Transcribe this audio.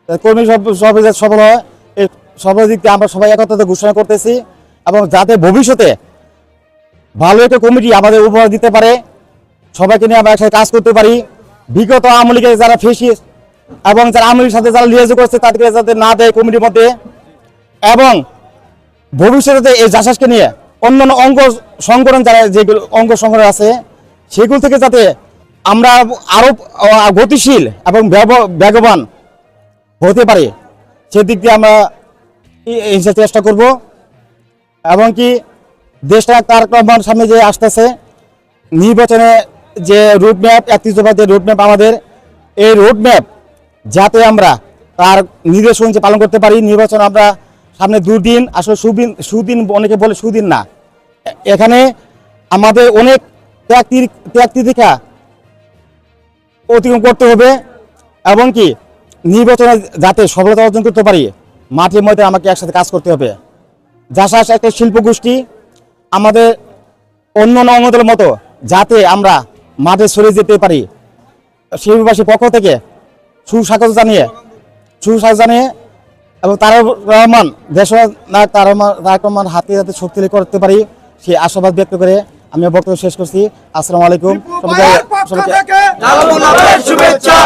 কর্মী সভা সফল হয়, এই সফল দিক থেকে আমরা সবাই একত্রিত ঘোষণা করতেছি এবং যাতে ভবিষ্যতে ভালো একটা কমিটি আমাদের উপহার দিতে পারে, সবাইকে নিয়ে আমরা একসাথে কাজ করতে পারি। বিগত আওয়ামী লীগের যারা ফেসিস এবং যারা আওয়ামী লীগের সাথে যারা লিয়াজু করছে তাদেরকে যাতে না দেয় কমিটির মধ্যে, এবং ভবিষ্যতে এই জাসাসকে নিয়ে অন্যান্য অঙ্গ সংগঠন যারা যেগুলো অঙ্গ সংগঠন আছে সেগুলো থেকে যাতে আমরা আরো গতিশীল এবং বেগবান হতে পারি, সেদিক দিয়ে আমরা চেষ্টা করব। এবং কি দেশটা তার সামনে যে আসতেছে নির্বাচনে যে রোডম্যাপ, একত্রিশবার যে রোডম্যাপ আমাদের, এই রোডম্যাপ যাতে আমরা তার নির্দেশন যে পালন করতে পারি। নির্বাচন আমরা সামনে দুদিন, আসলে সুদিন অনেকে বলে সুদিন না, এখানে আমাদের অনেক ত্যাগ তিতিক্ষা অতিক্রম করতে হবে এবং কি নির্বাচনে যাতে সফলতা অর্জন করতে পারি মাঠে ময়দানে আমাকে একসাথে কাজ করতে হবে। জাসাস একটা শিল্প গোষ্ঠী, আমাদের অন্য অঙ্গদের মতো যাতে আমরা মাঠে সরে যেতে পারি, শিল্পবাসীর পক্ষ থেকে সুস্বাগত জানিয়ে এবং তারেক রহমান হাতে যাতে শক্তিশালী করতে পারি সেই আশাবাদ ব্যক্ত করে আমি বক্তব্য শেষ করছি। আসসালামু আলাইকুম। শুভেচ্ছা।